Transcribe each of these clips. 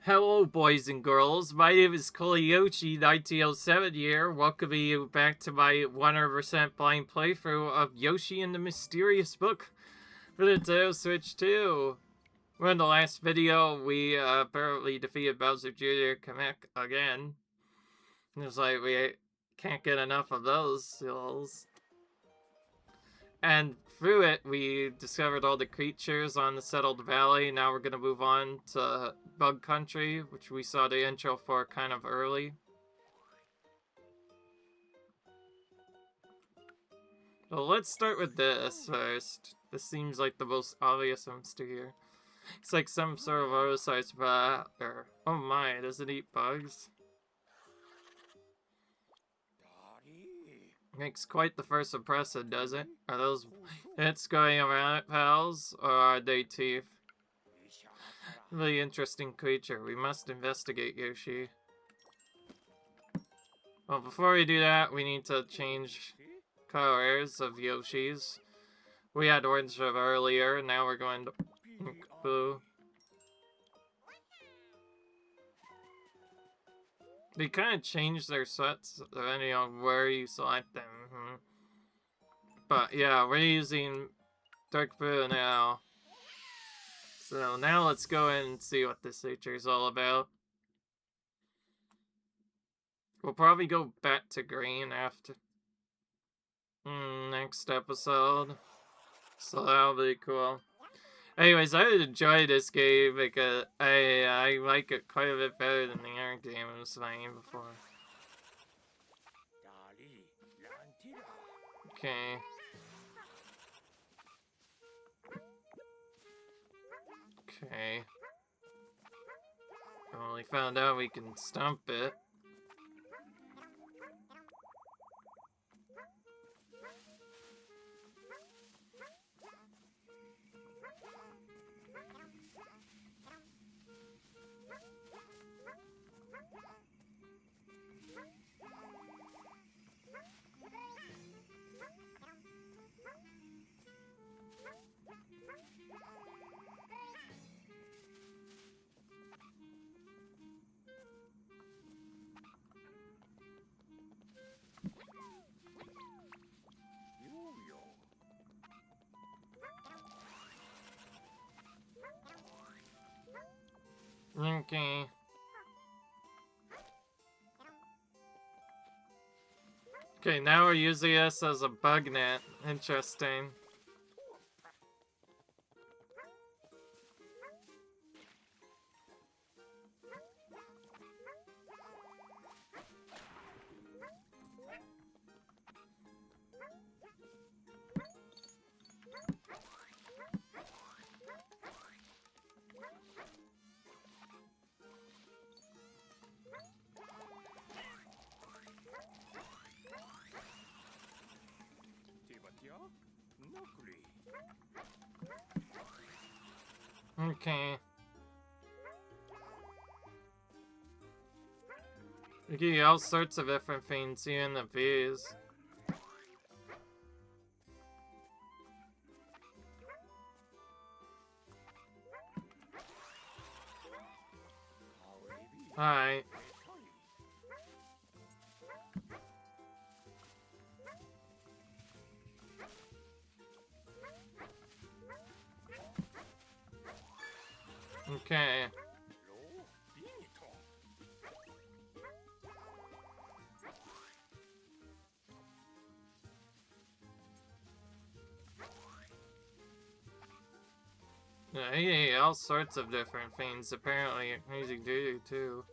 Hello, boys and girls. My name is Yoshi, 1907 here, welcoming you back to my 100% blind playthrough of Yoshi and the Mysterious Book for the Nintendo Switch 2. Well, in the last video, we apparently defeated Bowser Jr. Kamek again. It's like we can't get enough of those skills. And through it, we discovered all the creatures on the Settled Valley. Now we're going to move on to Bug Country, which we saw the intro for kind of early. So let's start with this first. This seems like the most obvious monster here. It's like some sort of oversized bat, or oh my, does it eat bugs? Makes quite the first impression, does it? Are those hits going around it, pals? Or are they teeth? Really interesting creature. We must investigate, Yoshi. Well, before we do that, we need to change colors of Yoshi's. We had orange from earlier, now we're going to pink blue. They kind of change their sets depending on where you select them. But yeah, we're using dark blue now. So now let's go in and see what this feature is all about. We'll probably go back to green after next episode. So that'll be cool. Anyways, I enjoyed this game because I like it quite a bit better than the other game I was playing before. Okay. Okay. Well, we found out we can stump it. Okay. Okay, now we're using this as a bug net. Interesting. Okay. We can get all sorts of different things here in the views. Alright. Okay. Yeah, he ate all sorts of different things, apparently. Easy to do, too.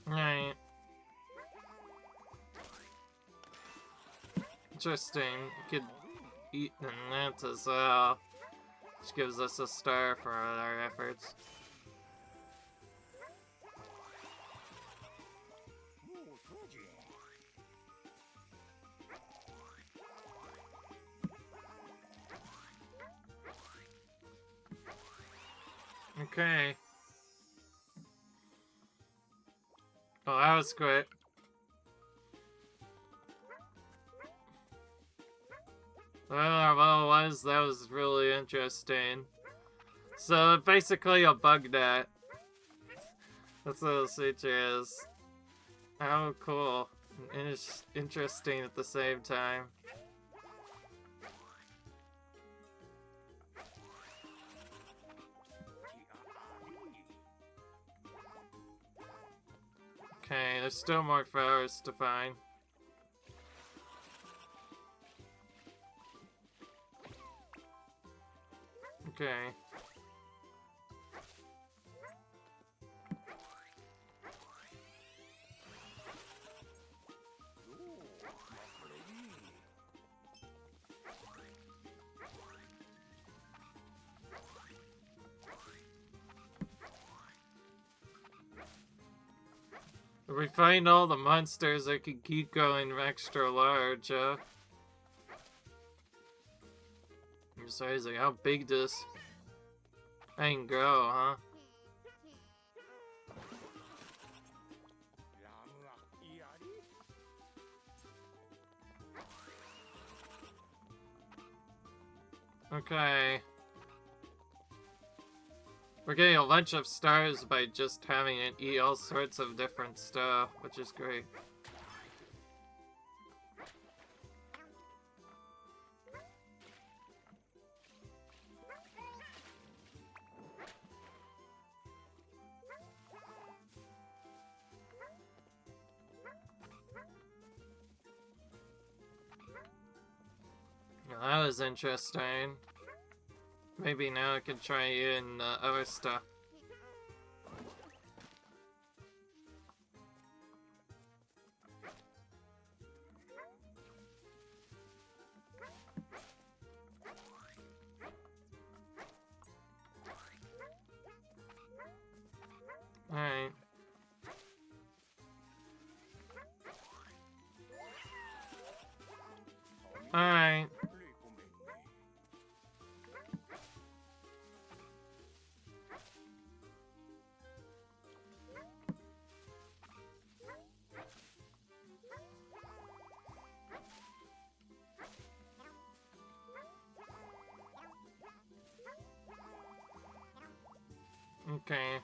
Right. Interesting. You could eat the net as well. Which gives us a star for our efforts. Okay. Well, that was great. Well, that was really interesting. So, basically a bug net. That's what this feature is. Oh, cool. Interesting at the same time. Okay, there's still more flowers to find. Okay. If we find all the monsters, I can keep going extra large, Besides, like, how big does thing grow, huh? Okay. We're getting a bunch of stars by just having it eat all sorts of different stuff, which is great. Well, that was interesting. Maybe now I can try in other stuff. Alright. Alright. Okay.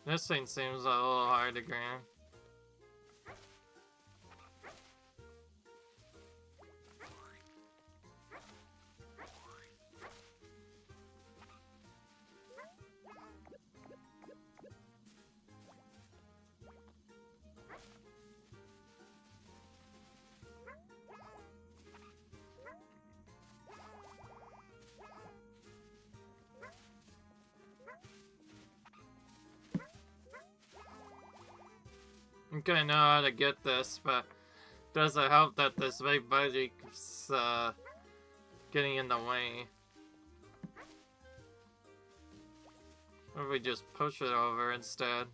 This thing seems a little hard to grab. I think I know how to get this, but does it help that this big buddy keeps getting in the way? Or if we just push it over instead?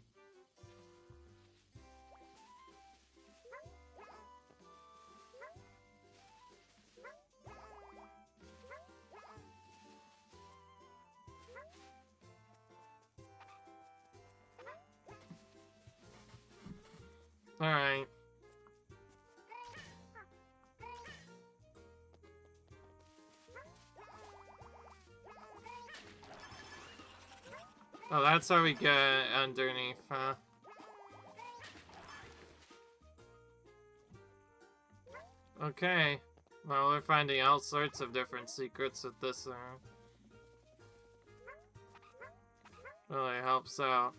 Alright. Oh, that's how we get underneath, huh? Okay. Well, we're finding all sorts of different secrets with this room. Really helps out.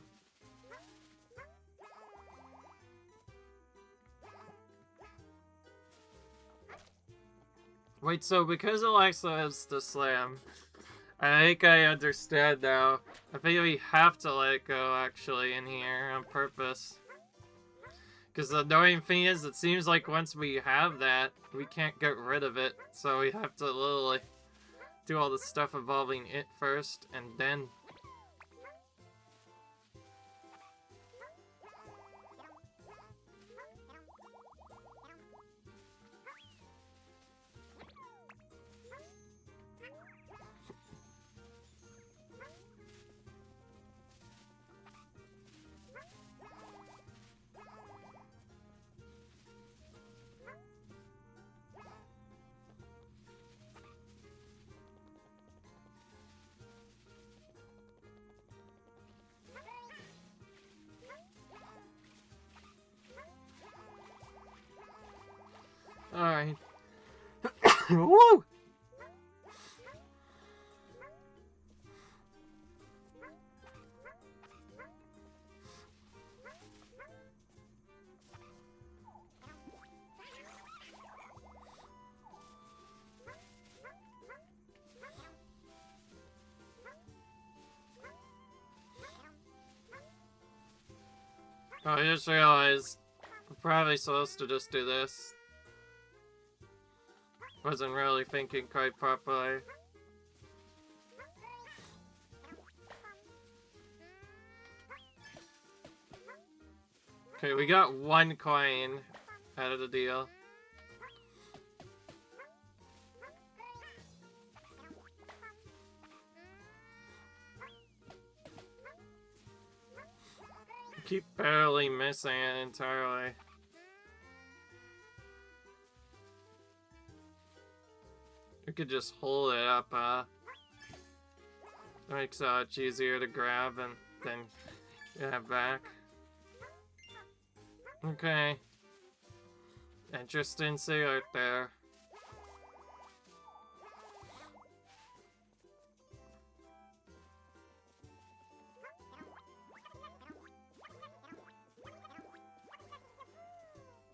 Wait, so because Alexa has the slam, I think I understand now. I think we have to let it go, actually, in here on purpose. Because the annoying thing is, it seems like once we have that, we can't get rid of it. So we have to literally do all the stuff involving it first, and then... Alright. Woo! Oh, I just realized I'm probably supposed to just do this. Wasn't really thinking quite properly. Okay, we got 1 coin out of the deal. I keep barely missing it entirely. We could just hold it up, makes it much easier to grab and then get back. Okay. Interesting see out there.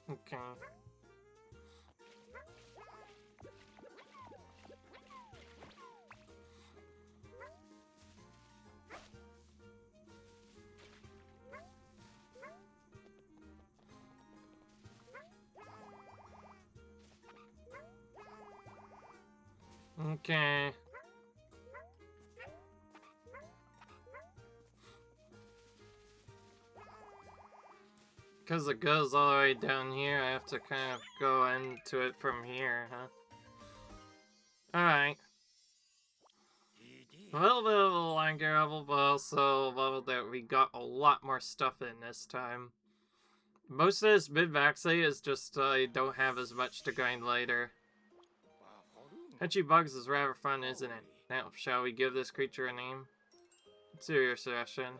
Okay. Okay. Because it goes all the way down here, I have to kind of go into it from here, huh? Alright. A little bit of a longer level, but also a level that we got a lot more stuff in this time. Most of this mid-maxing is just I don't have as much to grind later. Henchy Bugs is rather fun, isn't it? Now, shall we give this creature a name? It's your session.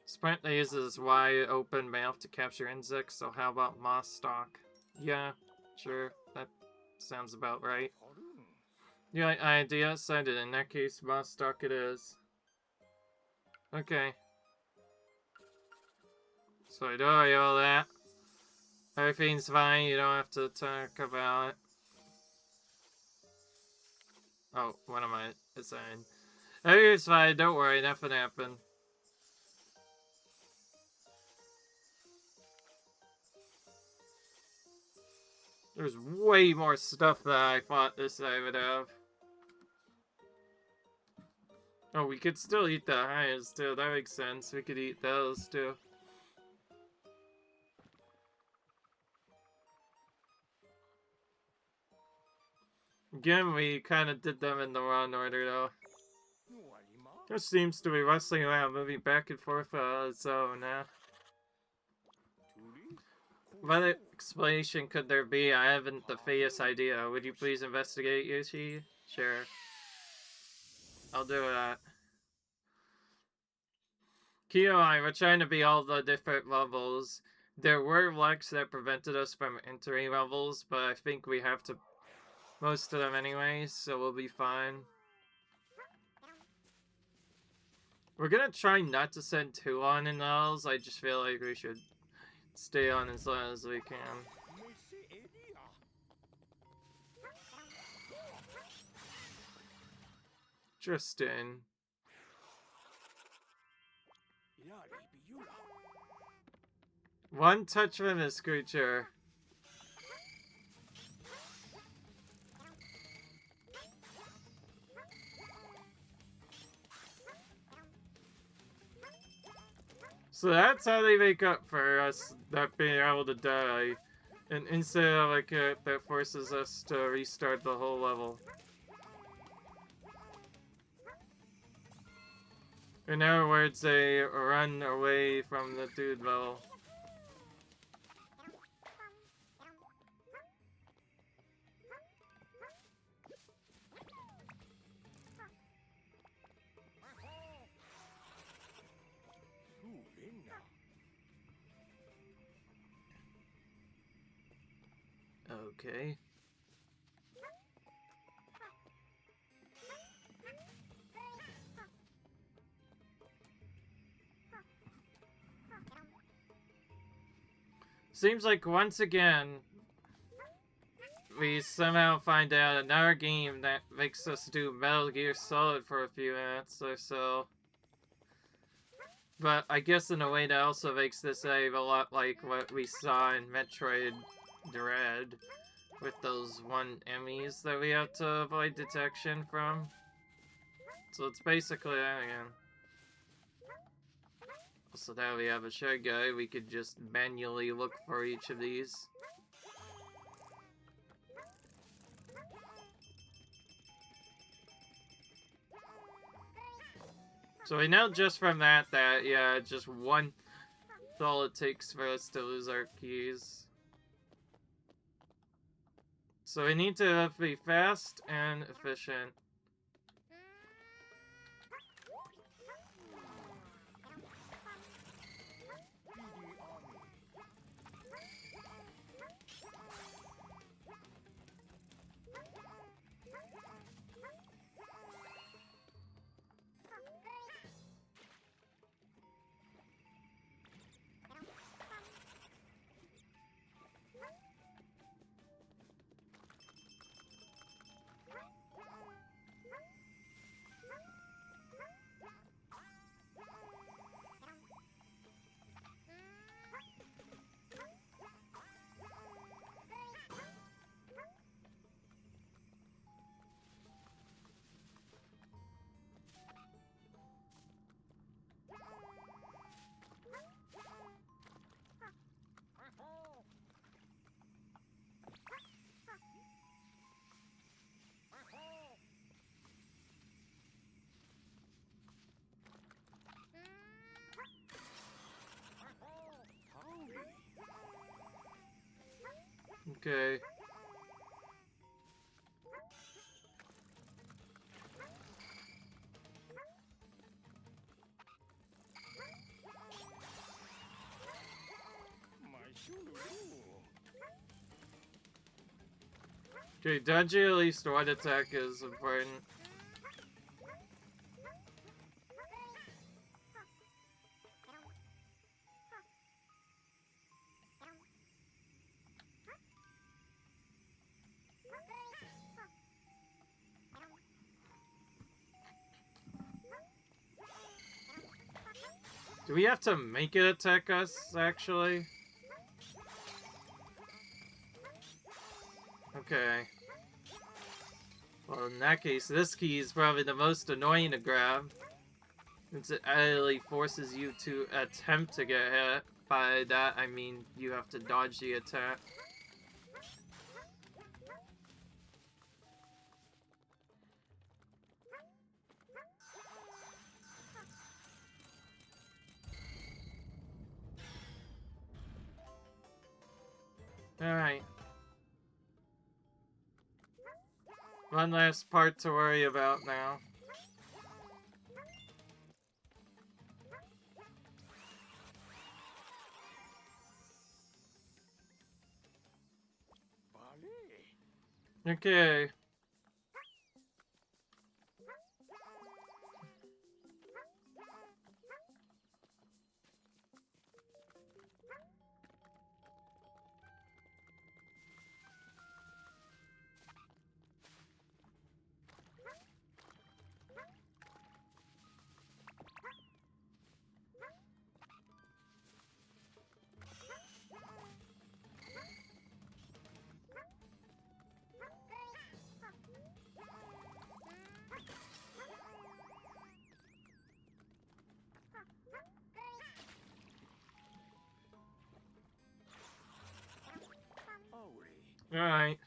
Sprint uses wide open mouth to capture insects, so how about moss stalk? Yeah, sure, that sounds about right. Yeah, idea decided. In that case, moss stalk it is. Okay. So I do all that. Everything's fine, you don't have to talk about it. Oh, what am I saying? Everything's fine, don't worry, nothing happened. There's way more stuff that I thought this I would have. Oh, we could still eat the highs too, that makes sense. We could eat those too. Again, we kind of did them in the wrong order though. This seems to be wrestling around, moving back and forth so now. What explanation could there be? I haven't the faintest idea. Would you please investigate, Yoshi? Sure. I'll do that. Kyo and I were trying to beat all the different levels. There were lugs that prevented us from entering levels, but I think we have to most of them anyways, so we'll be fine. We're gonna try not to send 2 on in those. I just feel like we should stay on as long as we can. Interesting. One touch from this creature. So that's how they make up for us not being able to die. And instead of like that forces us to restart the whole level. In other words, they run away from the dude level. Okay. Seems like once again, we somehow find out another game that makes us do Metal Gear Solid for a few minutes or so. But I guess in a way that also makes this save a lot like what we saw in Metroid Dread, with those 1 Emmys that we have to avoid detection from. So it's basically that again. So now we have a shed guy, we could just manually look for each of these. So we know just from that, yeah, just one, that's all it takes for us to lose our keys. So we need to be fast and efficient. Okay. Okay, dodging at least one attack is important. Do we have to make it attack us, actually? Okay. Well, in that case, this key is probably the most annoying to grab, since it actually forces you to attempt to get hit. By that, I mean you have to dodge the attack. Alright. One last part to worry about now. Okay. Alright.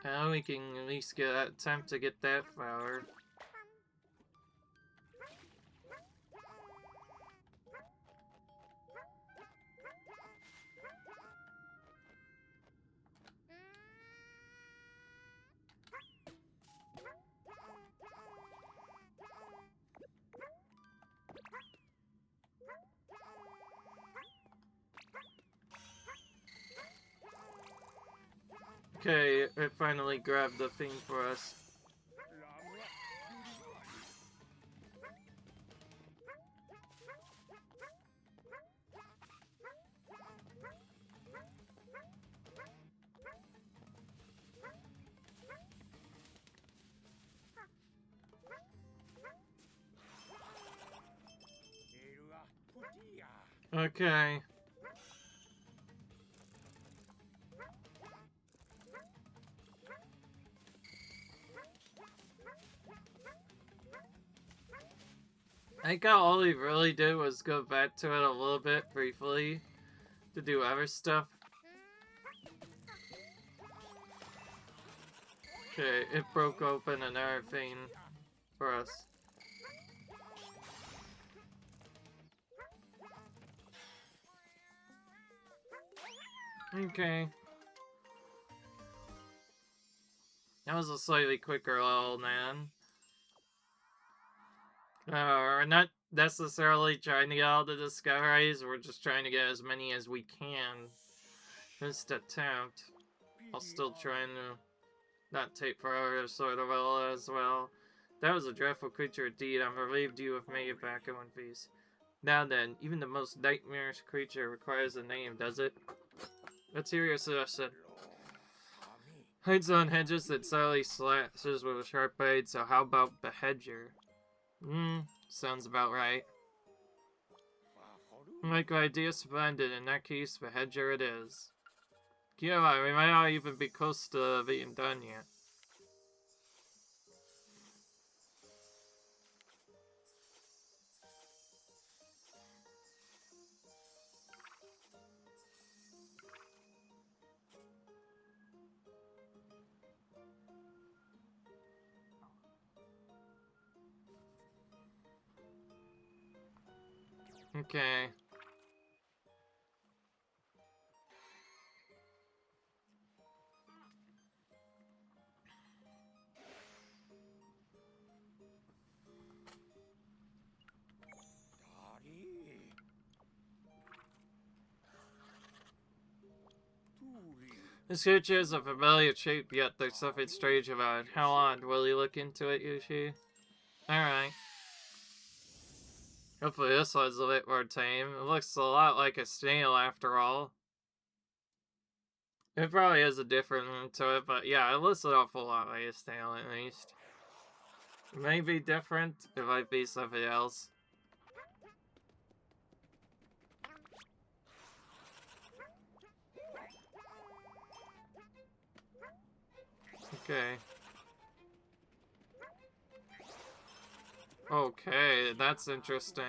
Now we can at least get that attempt to get that flower. Okay, it finally grabbed the thing for us. Okay. I think all we really did was go back to it a little bit briefly to do other stuff. Okay, it broke open another thing for us. Okay. That was a slightly quicker level, man. We're not necessarily trying to get all the discoveries, we're just trying to get as many as we can. First attempt. I'll still trying to not take forever sort of as well. That was a dreadful creature indeed. I'm relieved you have made it back in one piece. Now then, even the most nightmarish creature requires a name, does it? Let's hear your suggestion. Hides on hedges that silently slashes with a sharp blade, so how about Behedger? Sounds about right. Like idea, splendid. In that case, Behedger it is. Kiva, we might not even be close to being done yet. Okay. This creature is a familiar shape, yet there's something strange about it. How odd. Will you look into it, Yoshi? Alright. Hopefully this one's a bit more tame. It looks a lot like a snail after all. It probably has a different one to it, but yeah, it looks an awful lot like a snail at least. It may be different, it might be something else. Okay. Okay, that's interesting.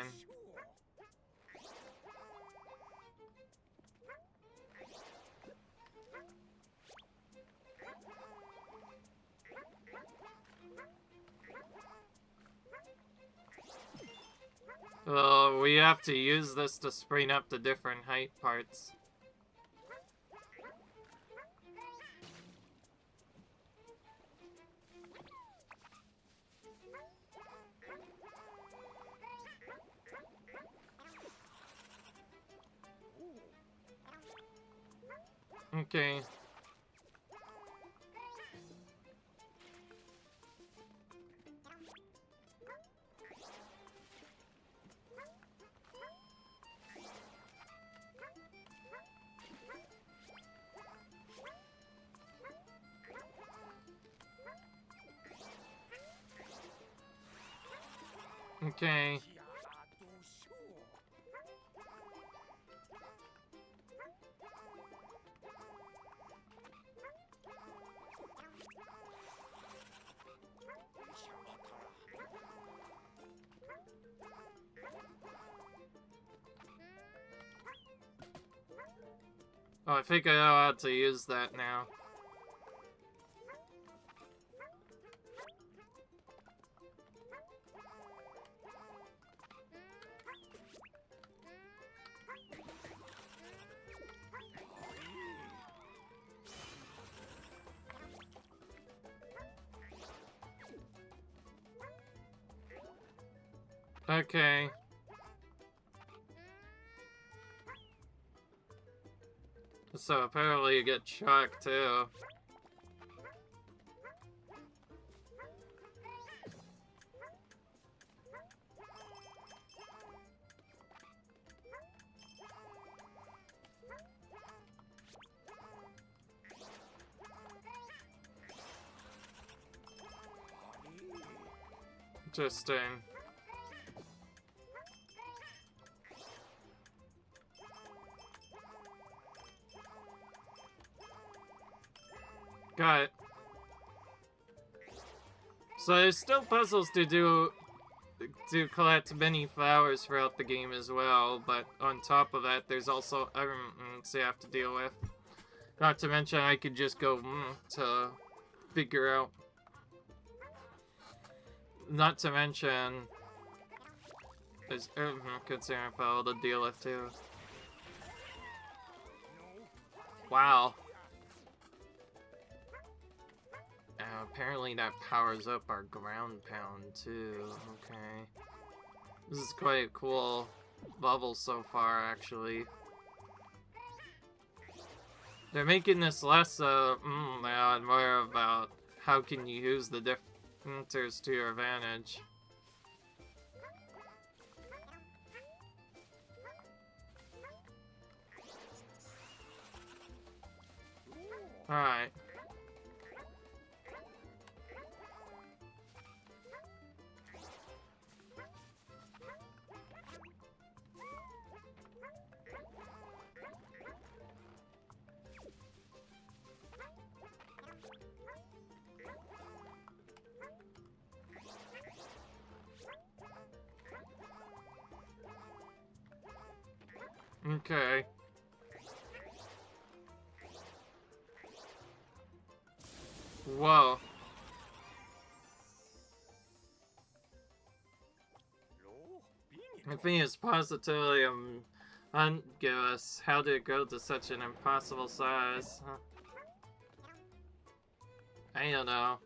Well, we have to use this to spring up the different height parts. Okay. Okay. Oh, I think I know how to use that now. Okay. So apparently you get shocked too. Interesting. Got it. So there's still puzzles to do to collect many flowers throughout the game as well, but on top of that, there's also everything you have to deal with. Not to mention, I could just go to figure out. Not to mention, there's concern fellow to deal with too. Wow. Apparently that powers up our ground pound too. Okay. This is quite a cool level so far, actually. They're making this less and more about how can you use the differences to your advantage. Alright. Okay. Whoa. I think it's positively unguous. How did it go to such an impossible size? Huh. I don't know.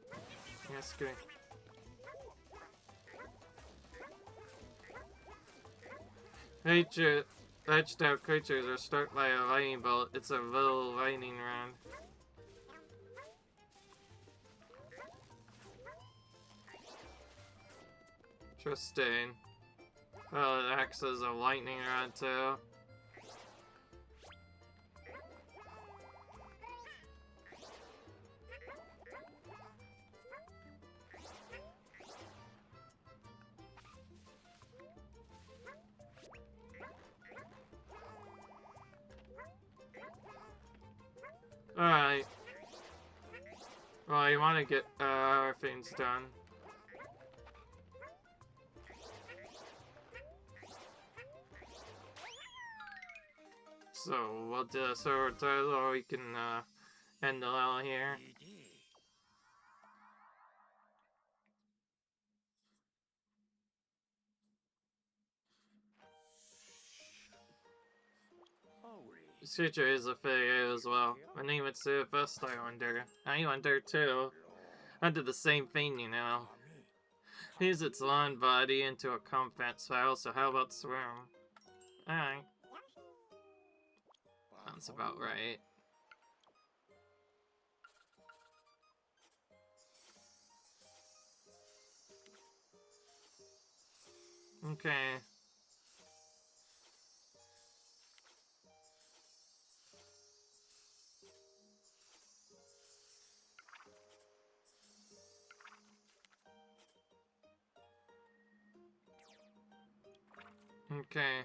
Yes, good. Nature, etched out creatures are struck by a lightning bolt. It's a little lightning round. Interesting. Well, it acts as a lightning rod too. Alright. Well, you want to get our things done. So we'll do a sword title, or we can end the level here. This creature is a fairy as well. My name is first, I wonder. I wonder too. I did the same thing, you know. Use its long body into a compact spell, so how about swim? Alright. Sounds about right. Okay. Okay.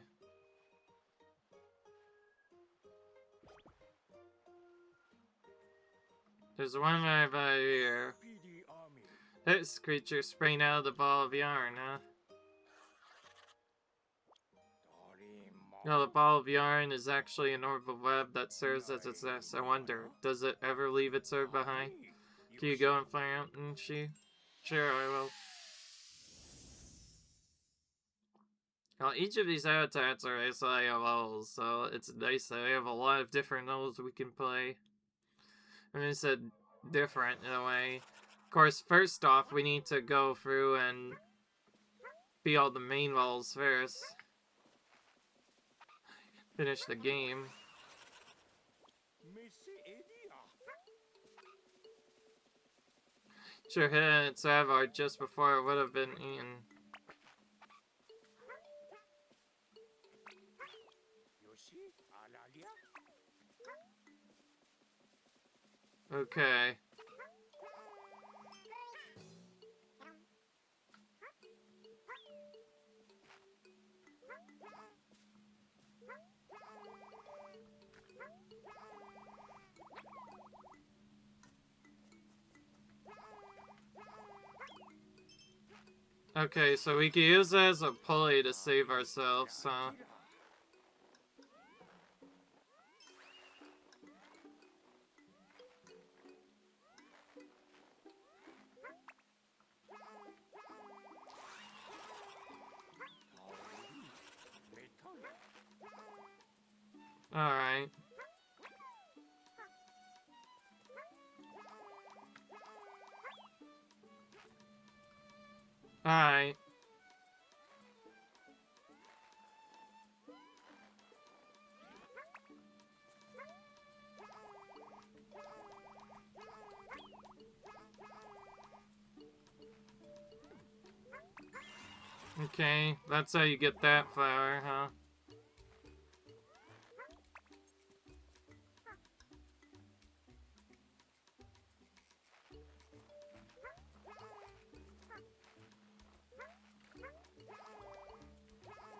There's one right by here. This creature sprang out of the ball of yarn, huh? No, the ball of yarn is actually an orb of web that serves as its nest. I wonder, does it ever leave its herb behind? Can you go and find out, Yoshi? Sure, I will. Well, each of these habitats are isolated levels, so it's nice that we have a lot of different levels we can play. I mean, it's different in a way. Of course, first off, we need to go through and beat all the main levels first. Finish the game. Sure hit its avatar just before it would have been eaten. Okay. Okay, so we can use it as a pulley to save ourselves, huh? Alright. Alright. Okay, that's how you get that flower, huh?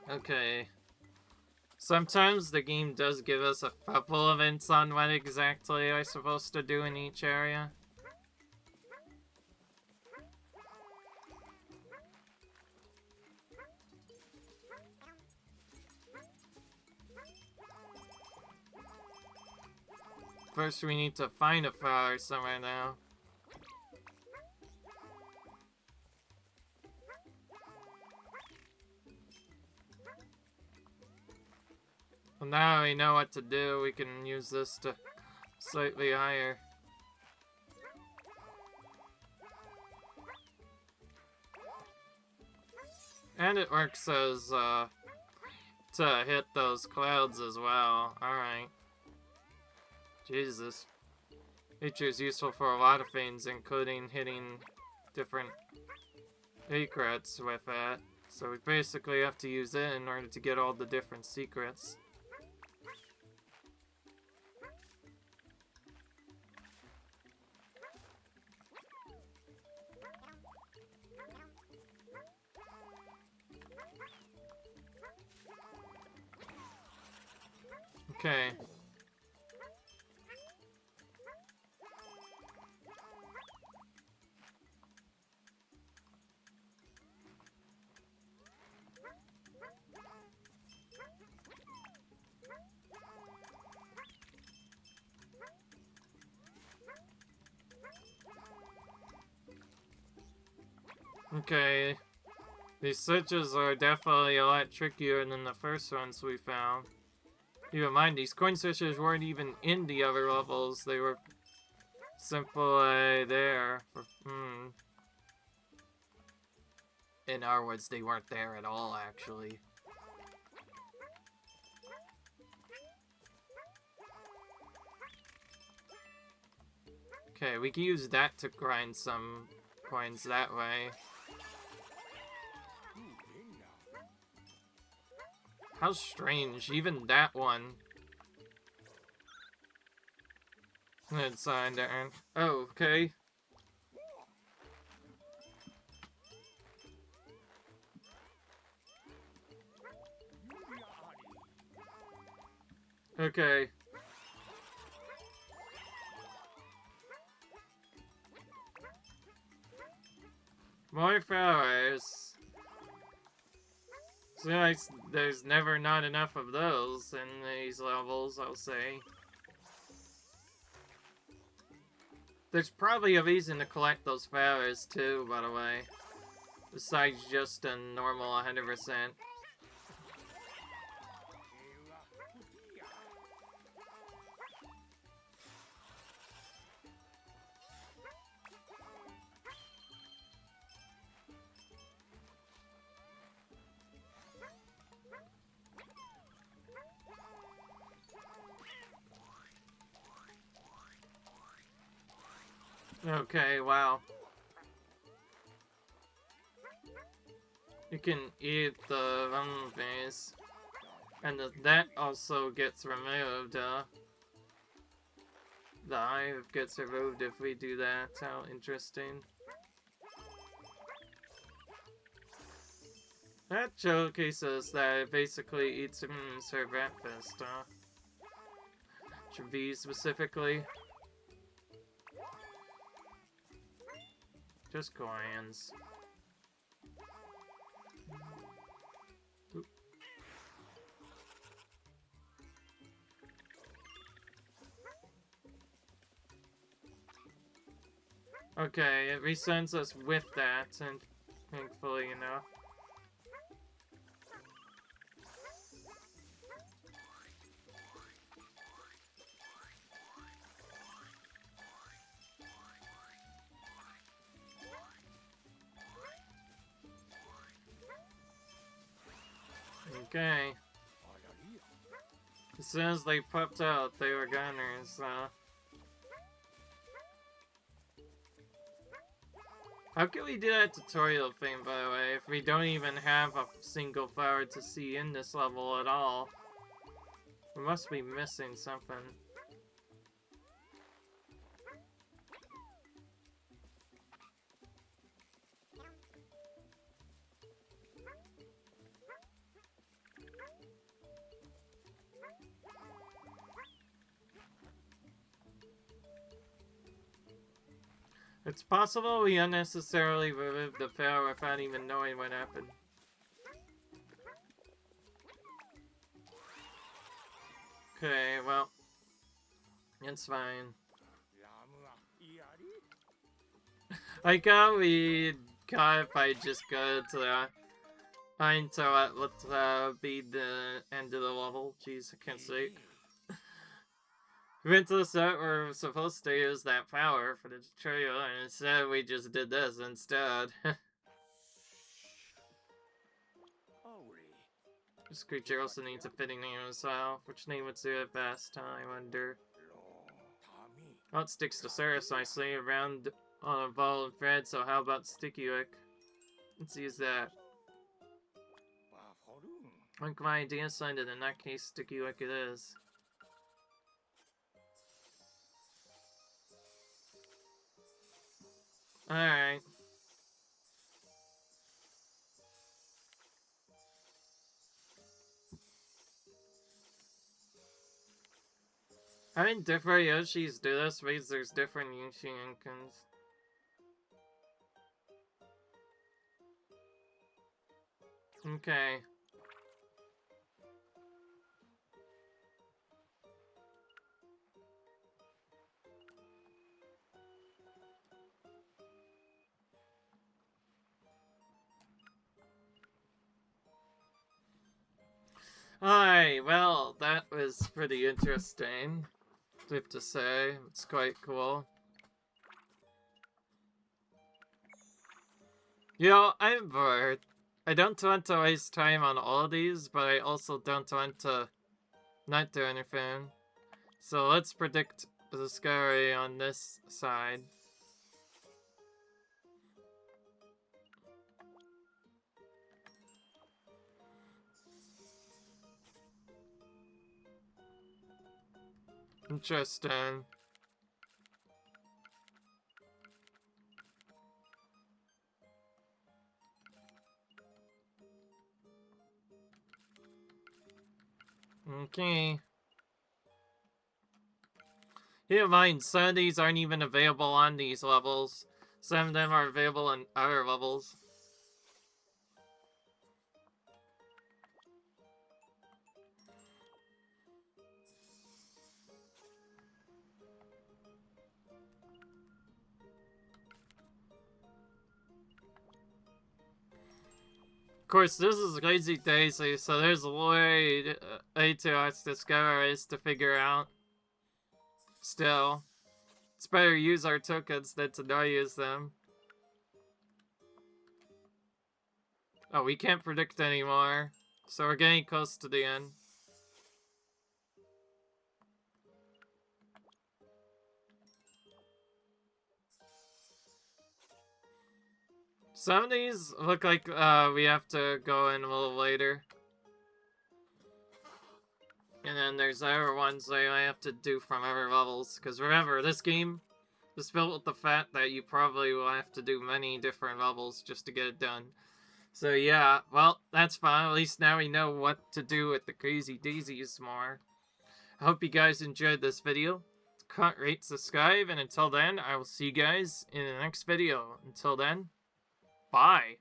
Okay. Sometimes the game does give us a couple of hints on what exactly I'm supposed to do in each area. First, we need to find a flower somewhere now. Well, now we know what to do. We can use this to slightly higher. And it works as, to hit those clouds as well. Alright. Jesus. Nature is useful for a lot of things, including hitting different secrets with it. So we basically have to use it in order to get all the different secrets. Okay. Okay. These switches are definitely a lot trickier than the first ones we found. Keep in mind, these coin switches weren't even in the other levels. They were simply there. In our words, they weren't there at all, actually. Okay, we can use that to grind some coins that way. How strange, even that one. It's signed to earn. Oh, okay. Okay. More flowers. So nice, there's never not enough of those in these levels, I'll say. There's probably a reason to collect those flowers too, by the way. Besides just a normal 100%. Okay, wow. You can eat the zombies. And that also gets removed, the hive gets removed if we do that. How interesting. That showcases that it basically eats humans for breakfast, Bees specifically. Just coins. Okay, it resends us with that, and thankfully enough. Okay. As soon as they popped out, they were gunners, so... How can we do that tutorial thing, by the way, if we don't even have a single flower to see in this level at all? We must be missing something. It's possible we unnecessarily removed the flower without even knowing what happened. Okay, well, it's fine. I thought we got it by just go to the until it would be the end of the level. Jeez, I can't say. We went to the set where we're supposed to use that power for the tutorial, and instead we just did this instead. This creature also needs a fitting name as well. Which name would suit it best, I wonder. Well, it sticks to Cirrus nicely around on a ball of thread, so how about Sticky Wick? Let's use that. Like my idea sounded, in that case, Sticky Wick it is. Alright. Having different Yoshis do this means there's different Yoshi icons. Okay. Alright, well, that was pretty interesting. I have to say, it's quite cool. You know, I'm bored. I don't want to waste time on all of these, but I also don't want to not do anything. So let's predict the Scary on this side. Interesting. Okay. Keep in mind, some of these aren't even available on these levels. Some of them are available on other levels. Of course, this is Lazy Daisy, so there's way too much discoveries to figure out. Still, it's better to use our tokens than to not use them. Oh, we can't predict anymore, so we're getting close to the end. Some of these look like we have to go in a little later. And then there's other ones that I have to do from other levels. Because remember, this game is built with the fact that you probably will have to do many different levels just to get it done. So yeah, well, that's fine. At least now we know what to do with the Crazy Daisies more. I hope you guys enjoyed this video. Comment, rate, subscribe, and until then, I will see you guys in the next video. Until then, bye.